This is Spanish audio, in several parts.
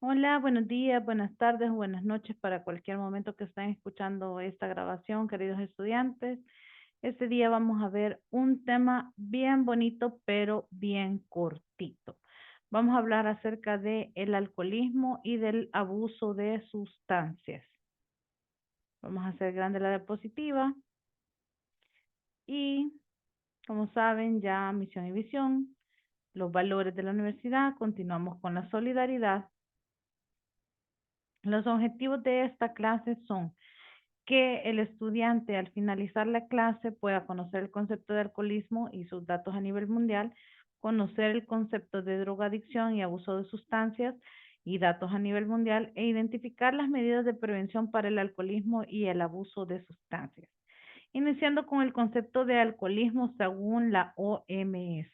Hola, buenos días, buenas tardes o buenas noches para cualquier momento que estén escuchando esta grabación, queridos estudiantes. Este día vamos a ver un tema bien bonito, pero bien cortito. Vamos a hablar acerca de el alcoholismo y del abuso de sustancias. Vamos a hacer grande la diapositiva y, como saben, ya misión y visión, los valores de la universidad. Continuamos con la solidaridad. Los objetivos de esta clase son que el estudiante al finalizar la clase pueda conocer el concepto de alcoholismo y sus datos a nivel mundial, conocer el concepto de drogadicción y abuso de sustancias y datos a nivel mundial e identificar las medidas de prevención para el alcoholismo y el abuso de sustancias. Iniciando con el concepto de alcoholismo según la OMS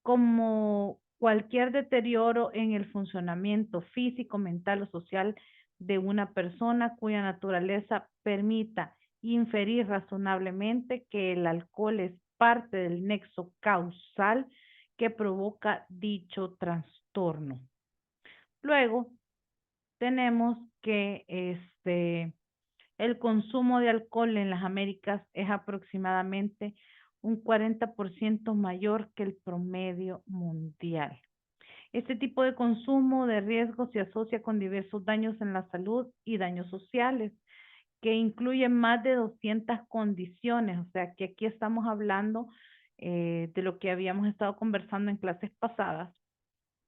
como cualquier deterioro en el funcionamiento físico, mental o social de una persona cuya naturaleza permita inferir razonablemente que el alcohol es parte del nexo causal que provoca dicho trastorno. Luego tenemos que el consumo de alcohol en las Américas es aproximadamente un 40% mayor que el promedio mundial. Este tipo de consumo de riesgo se asocia con diversos daños en la salud y daños sociales, que incluyen más de 200 condiciones. O sea, que aquí estamos hablando de lo que habíamos estado conversando en clases pasadas,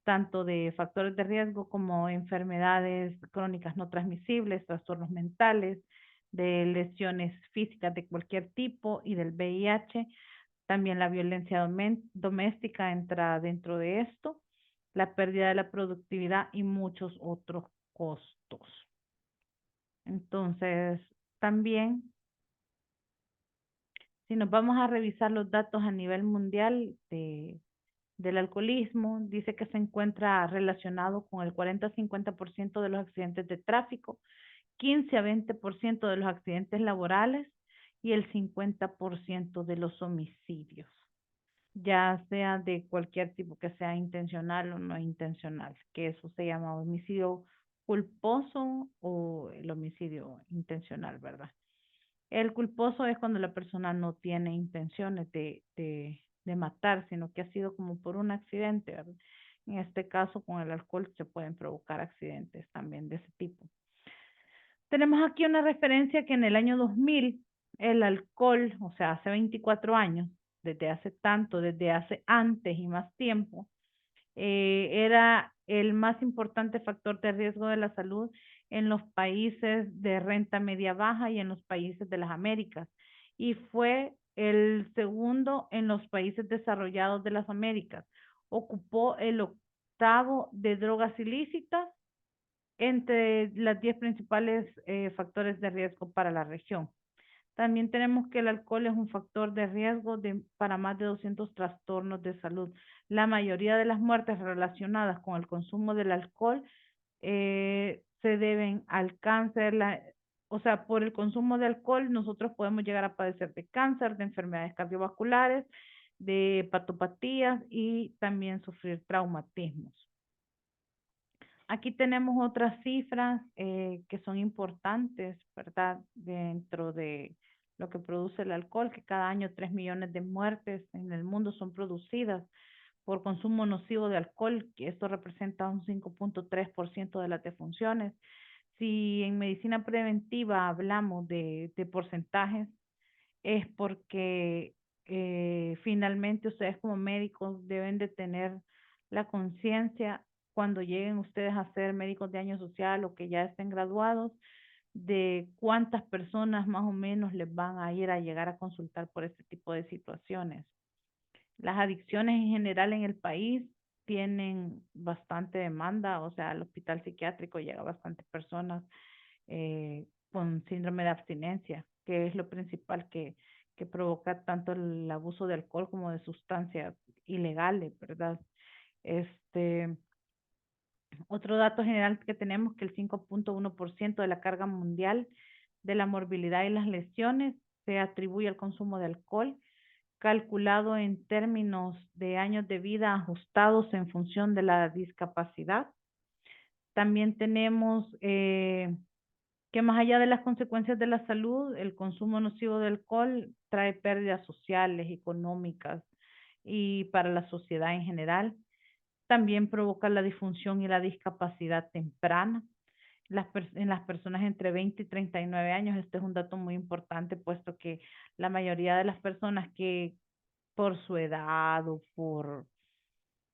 tanto de factores de riesgo como enfermedades crónicas no transmisibles, trastornos mentales, de lesiones físicas de cualquier tipo y del VIH. También la violencia doméstica entra dentro de esto, la pérdida de la productividad y muchos otros costos. Entonces, también, si nos vamos a revisar los datos a nivel mundial del alcoholismo, dice que se encuentra relacionado con el 40-50% de los accidentes de tráfico, 15 a 20% de los accidentes laborales y el 50% de los homicidios, ya sea de cualquier tipo, que sea intencional o no intencional, que eso se llama homicidio culposo o el homicidio intencional, ¿verdad? El culposo es cuando la persona no tiene intenciones de matar, sino que ha sido como por un accidente, ¿verdad? En este caso, con el alcohol se pueden provocar accidentes también de ese tipo. Tenemos aquí una referencia que en el año 2000 el alcohol, o sea, hace 24 años, desde hace tanto, desde hace antes y más tiempo, era el más importante factor de riesgo de la salud en los países de renta media baja y en los países de las Américas. Y fue el segundo en los países desarrollados de las Américas. Ocupó el octavo de drogas ilícitas entre las 10 principales factores de riesgo para la región. También tenemos que el alcohol es un factor de riesgo para más de 200 trastornos de salud. La mayoría de las muertes relacionadas con el consumo del alcohol se deben al cáncer, o sea, por el consumo de alcohol nosotros podemos llegar a padecer de cáncer, de enfermedades cardiovasculares, de hepatopatías y también sufrir traumatismos. Aquí tenemos otras cifras que son importantes, ¿verdad? Dentro de lo que produce el alcohol, que cada año 3 millones de muertes en el mundo son producidas por consumo nocivo de alcohol, que esto representa un 5,3% de las defunciones. Si en medicina preventiva hablamos de porcentajes, es porque finalmente ustedes como médicos deben de tener la conciencia cuando lleguen ustedes a ser médicos de año social o que ya estén graduados, de cuántas personas más o menos les van a ir a llegar a consultar por este tipo de situaciones. Las adicciones en general en el país tienen bastante demanda, o sea, al hospital psiquiátrico llega bastantes personas con síndrome de abstinencia, que es lo principal que provoca tanto el abuso de alcohol como de sustancias ilegales, ¿verdad? Este, otro dato general que tenemos que el 5,1% de la carga mundial de la morbilidad y las lesiones se atribuye al consumo de alcohol, calculado en términos de años de vida ajustados en función de la discapacidad. También tenemos que más allá de las consecuencias de la salud, el consumo nocivo de alcohol trae pérdidas sociales, económicas y para la sociedad en general. También provoca la disfunción y la discapacidad temprana. En las personas entre 20 y 39 años, este es un dato muy importante, puesto que la mayoría de las personas que por su edad o por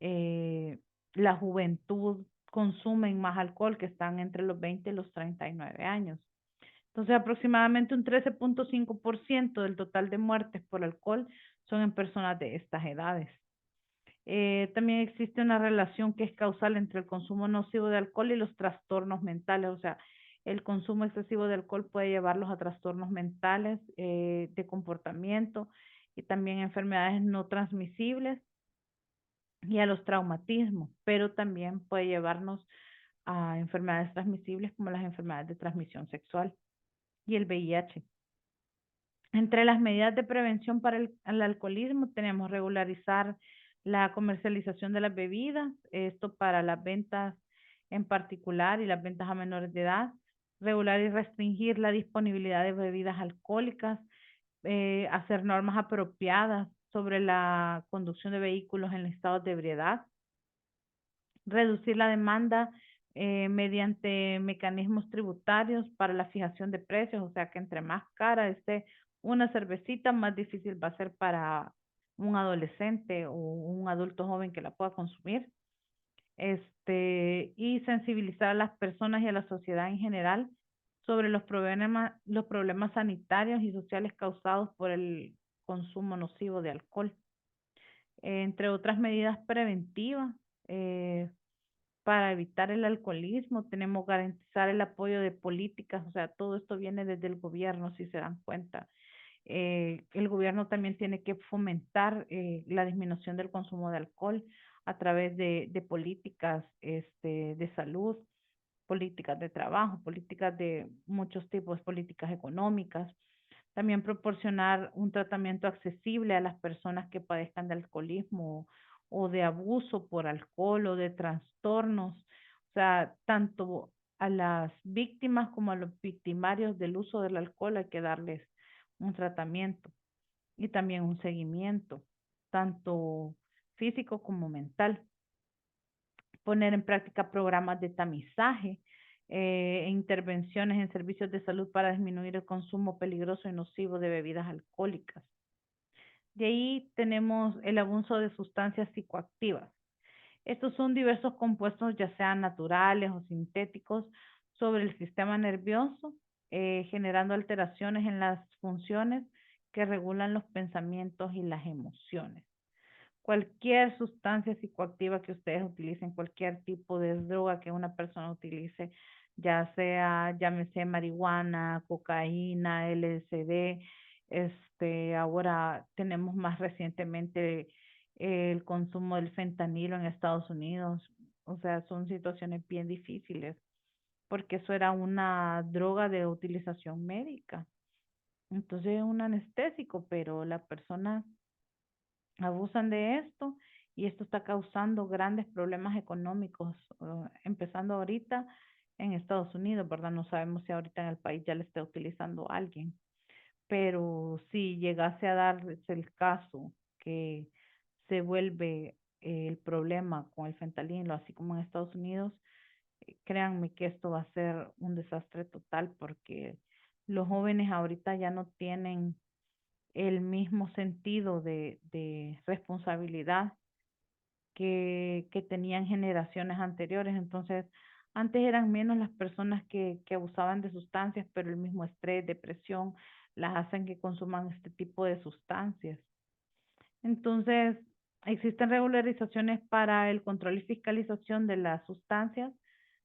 eh, la juventud consumen más alcohol, que están entre los 20 y los 39 años. Entonces, aproximadamente un 13.5% del total de muertes por alcohol son en personas de estas edades. También existe una relación que es causal entre el consumo nocivo de alcohol y los trastornos mentales, o sea, el consumo excesivo de alcohol puede llevarlos a trastornos mentales de comportamiento y también enfermedades no transmisibles y a los traumatismos, pero también puede llevarnos a enfermedades transmisibles como las enfermedades de transmisión sexual y el VIH. Entre las medidas de prevención para el alcoholismo tenemos regularizar la comercialización de las bebidas, esto para las ventas en particular y las ventas a menores de edad, regular y restringir la disponibilidad de bebidas alcohólicas, hacer normas apropiadas sobre la conducción de vehículos en estados de ebriedad, reducir la demanda mediante mecanismos tributarios para la fijación de precios, o sea que entre más cara esté una cervecita, más difícil va a ser para un adolescente o un adulto joven que la pueda consumir. Y sensibilizar a las personas y a la sociedad en general sobre los problemas sanitarios y sociales causados por el consumo nocivo de alcohol. Entre otras medidas preventivas, eh, para evitar el alcoholismo, tenemos garantizar el apoyo de políticas, o sea, todo esto viene desde el gobierno, si se dan cuenta. El gobierno también tiene que fomentar la disminución del consumo de alcohol a través de políticas de salud, políticas de trabajo, políticas de muchos tipos, políticas económicas. También proporcionar un tratamiento accesible a las personas que padezcan de alcoholismo o de abuso por alcohol o de trastornos. O sea, tanto a las víctimas como a los victimarios del uso del alcohol hay que darles un tratamiento y también un seguimiento, tanto físico como mental. Poner en práctica programas de tamizaje e intervenciones en servicios de salud para disminuir el consumo peligroso y nocivo de bebidas alcohólicas. De ahí tenemos el abuso de sustancias psicoactivas. Estos son diversos compuestos, ya sean naturales o sintéticos, sobre el sistema nervioso, generando alteraciones en las funciones que regulan los pensamientos y las emociones. Cualquier sustancia psicoactiva que ustedes utilicen, cualquier tipo de droga que una persona utilice, ya sea, llámese marihuana, cocaína, LSD, ahora tenemos más recientemente el consumo del fentanilo en Estados Unidos. O sea, son situaciones bien difíciles porque eso era una droga de utilización médica. Entonces es un anestésico, pero la persona abusan de esto y esto está causando grandes problemas económicos, empezando ahorita en Estados Unidos, ¿verdad? No sabemos si ahorita en el país ya le está utilizando alguien, pero si llegase a darse el caso que se vuelve el problema con el fentanilo, así como en Estados Unidos, créanme que esto va a ser un desastre total porque los jóvenes ahorita ya no tienen el mismo sentido de responsabilidad que tenían generaciones anteriores. Entonces, antes eran menos las personas que abusaban de sustancias, pero el mismo estrés, depresión, las hacen que consuman este tipo de sustancias. Entonces, existen regularizaciones para el control y fiscalización de las sustancias,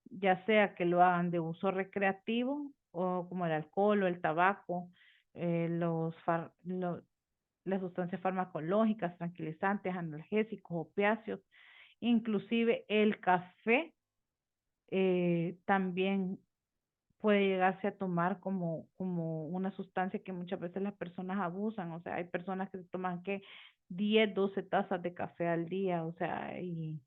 ya sea que lo hagan de uso recreativo o como el alcohol o el tabaco, las sustancias farmacológicas, tranquilizantes, analgésicos, opiáceos, inclusive el café también puede llegarse a tomar como una sustancia que muchas veces las personas abusan, o sea, hay personas que se toman que 10 12 tazas de café al día, o sea, y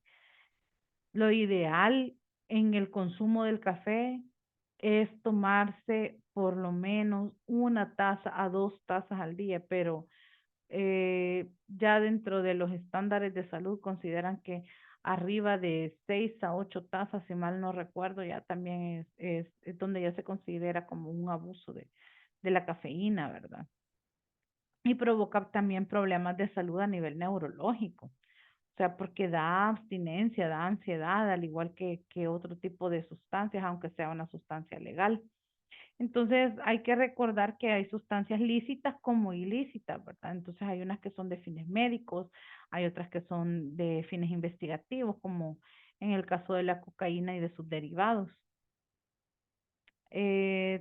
lo ideal en el consumo del café es tomarse por lo menos 1 taza a 2 tazas al día, pero ya dentro de los estándares de salud consideran que arriba de 6 a 8 tazas, si mal no recuerdo, ya también es donde ya se considera como un abuso de la cafeína, ¿verdad? Y provoca también problemas de salud a nivel neurológico. O sea, porque da abstinencia, da ansiedad, al igual que otro tipo de sustancias, aunque sea una sustancia legal. Entonces, hay que recordar que hay sustancias lícitas como ilícitas, ¿verdad? Entonces, hay unas que son de fines médicos, hay otras que son de fines investigativos, como en el caso de la cocaína y de sus derivados.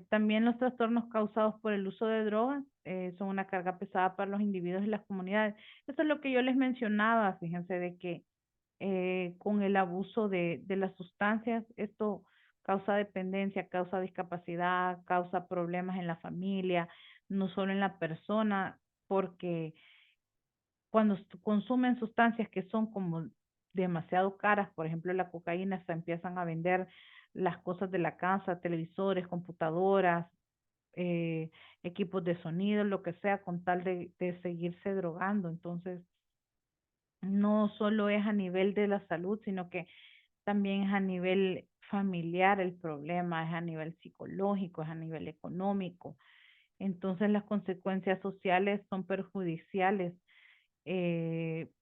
También los trastornos causados por el uso de drogas son una carga pesada para los individuos y las comunidades. Eso es lo que yo les mencionaba, fíjense de que con el abuso de las sustancias, esto causa dependencia, causa discapacidad, causa problemas en la familia, no solo en la persona, porque cuando consumen sustancias que son como demasiado caras, por ejemplo la cocaína, se empiezan a vender las cosas de la casa, televisores, computadoras, eh, equipos de sonido, lo que sea, con tal de seguirse drogando. Entonces, no solo es a nivel de la salud, sino que también es a nivel familiar el problema, es a nivel psicológico, es a nivel económico. Entonces las consecuencias sociales son perjudiciales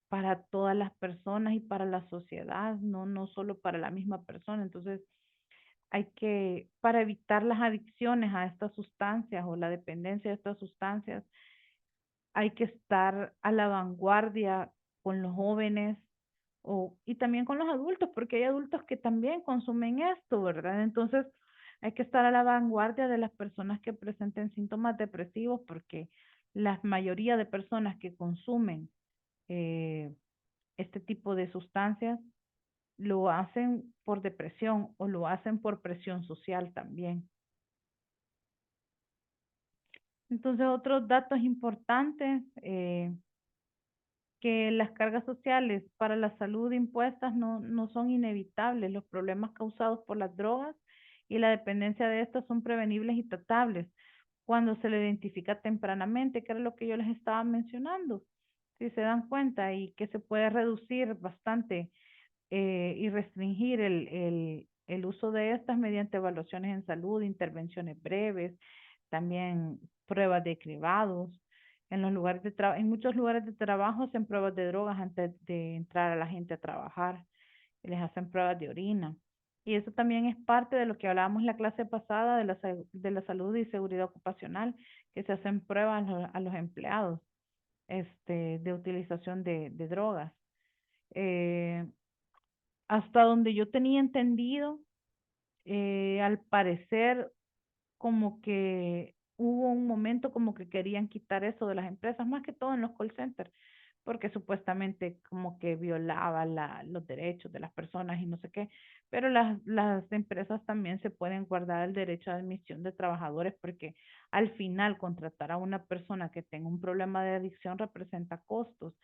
para todas las personas y para la sociedad, no solo para la misma persona. Entonces hay que, para evitar las adicciones a estas sustancias o la dependencia de estas sustancias, hay que estar a la vanguardia con los jóvenes y también con los adultos, porque hay adultos que también consumen esto, ¿verdad? Entonces, hay que estar a la vanguardia de las personas que presenten síntomas depresivos, porque la mayoría de personas que consumen eh, este tipo de sustancias lo hacen por depresión o lo hacen por presión social también. Entonces, otros datos importantes, que las cargas sociales para la salud impuestas no son inevitables. Los problemas causados por las drogas y la dependencia de estas son prevenibles y tratables cuando se le identifica tempranamente, que era lo que yo les estaba mencionando. Si se dan cuenta y que se puede reducir bastante y restringir el uso de estas mediante evaluaciones en salud, intervenciones breves, también pruebas de cribados. En los lugares de en muchos lugares de trabajo hacen pruebas de drogas antes de entrar a la gente a trabajar. Y les hacen pruebas de orina. Y eso también es parte de lo que hablábamos en la clase pasada de la salud y seguridad ocupacional, que se hacen pruebas a los empleados de utilización de drogas. Eh, Hasta donde yo tenía entendido, al parecer como que hubo un momento como que querían quitar eso de las empresas, más que todo en los call centers, porque supuestamente como que violaba los derechos de las personas y no sé qué, pero las empresas también se pueden guardar el derecho de admisión de trabajadores porque al final contratar a una persona que tenga un problema de adicción representa costos.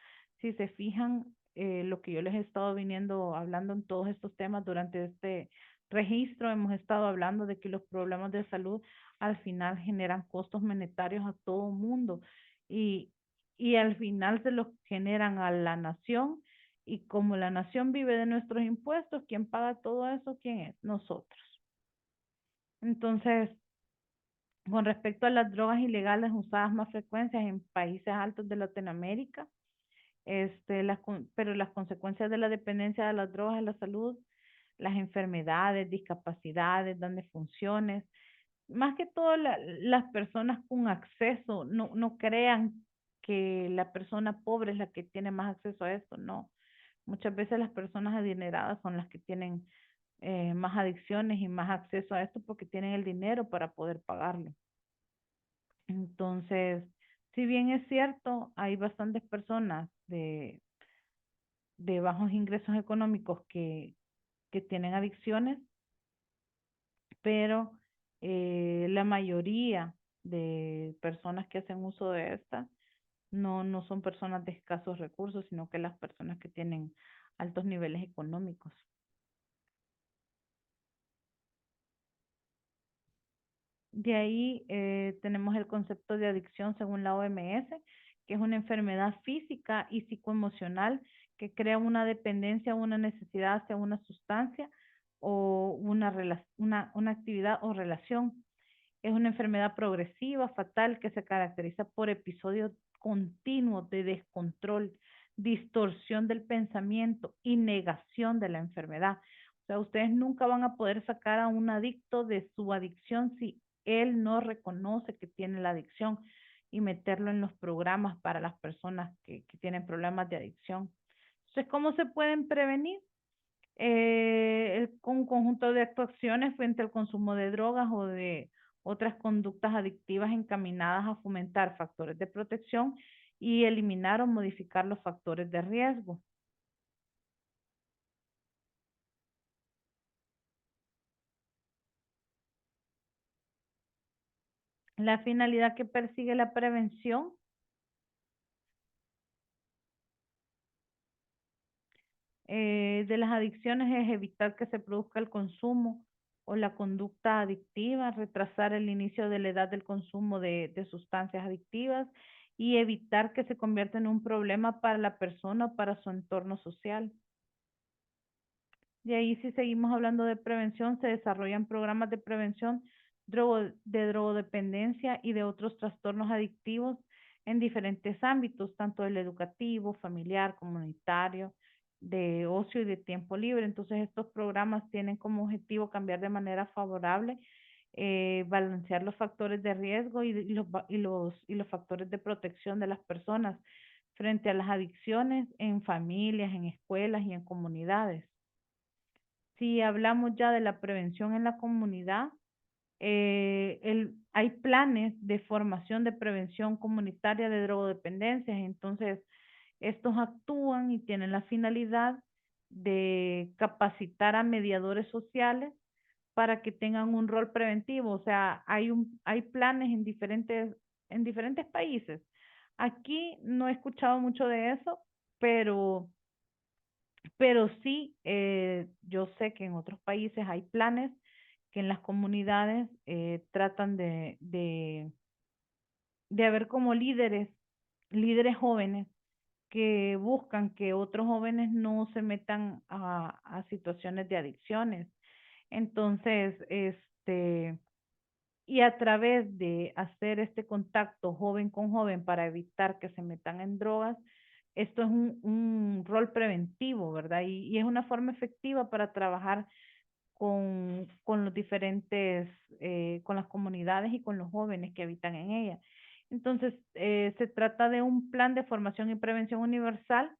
Si se fijan, lo que yo les he estado viniendo hablando en todos estos temas durante este registro, hemos estado hablando de que los problemas de salud al final generan costos monetarios a todo mundo y, y al final se los generan a la nación y como la nación vive de nuestros impuestos, ¿quién paga todo eso? ¿Quién es? Nosotros. Entonces, con respecto a las drogas ilegales usadas más frecuencias en países altos de Latinoamérica, pero las consecuencias de la dependencia de las drogas en la salud, las enfermedades, discapacidades, daños de funciones, más que todo las personas con acceso, no crean que la persona pobre es la que tiene más acceso a esto, no. Muchas veces las personas adineradas son las que tienen más adicciones y más acceso a esto porque tienen el dinero para poder pagarlo. Entonces, si bien es cierto, hay bastantes personas de bajos ingresos económicos que tienen adicciones, pero la mayoría de personas que hacen uso de esta no son personas de escasos recursos, sino que las personas que tienen altos niveles económicos. De ahí tenemos el concepto de adicción según la OMS, que es una enfermedad física y psicoemocional que crea una dependencia o una necesidad hacia una sustancia o una actividad o relación. Es una enfermedad progresiva, fatal, que se caracteriza por episodios continuos de descontrol, distorsión del pensamiento y negación de la enfermedad. O sea, ustedes nunca van a poder sacar a un adicto de su adicción si él no reconoce que tiene la adicción y meterlo en los programas para las personas que tienen problemas de adicción. Entonces, ¿cómo se pueden prevenir? Un conjunto de actuaciones frente al consumo de drogas o de otras conductas adictivas encaminadas a fomentar factores de protección y eliminar o modificar los factores de riesgo. La finalidad que persigue la prevención de las adicciones es evitar que se produzca el consumo o la conducta adictiva, retrasar el inicio de la edad del consumo de sustancias adictivas y evitar que se convierta en un problema para la persona o para su entorno social. De ahí, si seguimos hablando de prevención, se desarrollan programas de prevención de drogodependencia y de otros trastornos adictivos en diferentes ámbitos, tanto el educativo, familiar, comunitario, de ocio y de tiempo libre. Entonces, estos programas tienen como objetivo cambiar de manera favorable, balancear los factores de riesgo y los factores de protección de las personas frente a las adicciones en familias, en escuelas y en comunidades. Si hablamos ya de la prevención en la comunidad, hay planes de formación de prevención comunitaria de drogodependencias, entonces estos actúan y tienen la finalidad de capacitar a mediadores sociales para que tengan un rol preventivo. O sea, hay planes en diferentes países. Aquí no he escuchado mucho de eso, pero sí, yo sé que en otros países hay planes que en las comunidades tratan de haber como líderes jóvenes que buscan que otros jóvenes no se metan a situaciones de adicciones. Entonces, y a través de hacer este contacto joven con joven para evitar que se metan en drogas, esto es un rol preventivo, ¿verdad? Y es una forma efectiva para trabajar con los diferentes, con las comunidades y con los jóvenes que habitan en ella. Entonces, se trata de un plan de formación y prevención universal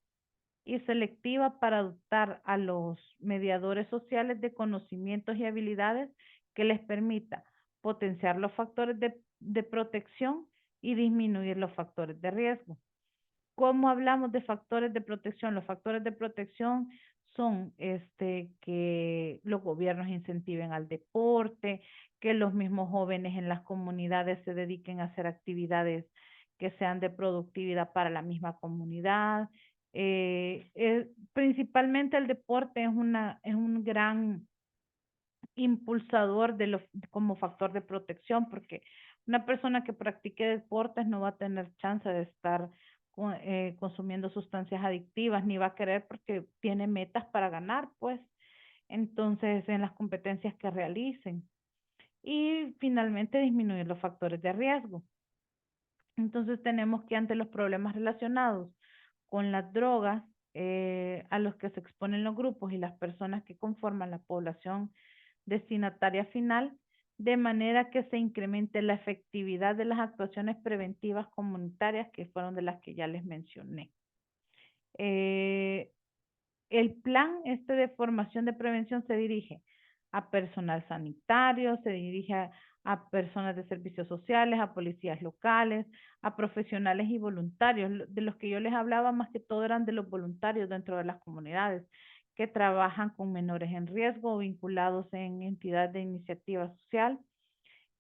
y selectiva para dotar a los mediadores sociales de conocimientos y habilidades que les permita potenciar los factores de protección y disminuir los factores de riesgo. ¿Cómo hablamos de factores de protección? Los factores de protección son que los gobiernos incentiven al deporte, que los mismos jóvenes en las comunidades se dediquen a hacer actividades que sean de productividad para la misma comunidad. Principalmente el deporte es un gran impulsador como factor de protección, porque una persona que practique deportes no va a tener chance de estar consumiendo sustancias adictivas, ni va a querer porque tiene metas para ganar, pues, entonces en las competencias que realicen. Y finalmente disminuir los factores de riesgo. Entonces tenemos que ante los problemas relacionados con las drogas, a los que se exponen los grupos y las personas que conforman la población destinataria final, de manera que se incremente la efectividad de las actuaciones preventivas comunitarias que fueron de las que ya les mencioné. Eh, el plan de formación de prevención se dirige a personal sanitario, se dirige a personas de servicios sociales, a policías locales, a profesionales y voluntarios. De los que yo les hablaba, más que todo eran de los voluntarios dentro de las comunidades que trabajan con menores en riesgo o vinculados en entidades de iniciativa social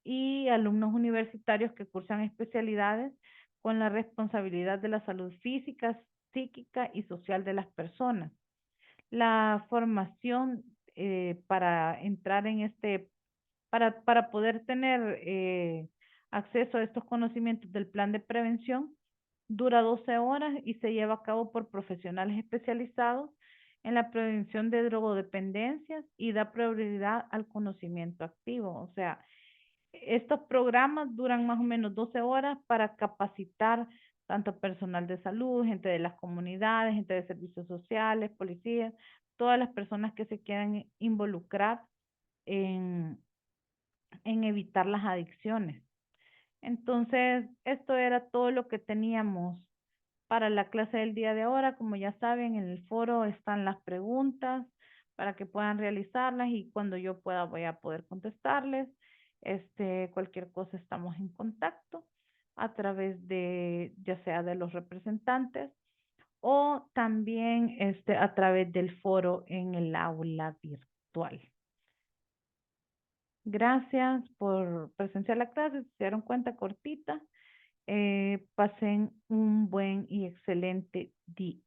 y alumnos universitarios que cursan especialidades con la responsabilidad de la salud física, psíquica y social de las personas. La formación para entrar en para poder tener acceso a estos conocimientos del plan de prevención, dura 12 horas y se lleva a cabo por profesionales especializados en la prevención de drogodependencias y da prioridad al conocimiento activo. O sea, estos programas duran más o menos 12 horas para capacitar tanto personal de salud, gente de las comunidades, gente de servicios sociales, policías, todas las personas que se quieran involucrar en, en evitar las adicciones. Entonces, esto era todo lo que teníamos para la clase del día de ahora. Como ya saben, en el foro están las preguntas para que puedan realizarlas y cuando yo pueda voy a poder contestarles. Cualquier cosa estamos en contacto a través de, ya sea de los representantes o también a través del foro en el aula virtual. Gracias por presenciar la clase, se dieron cuenta cortita. Pasen un buen y excelente día.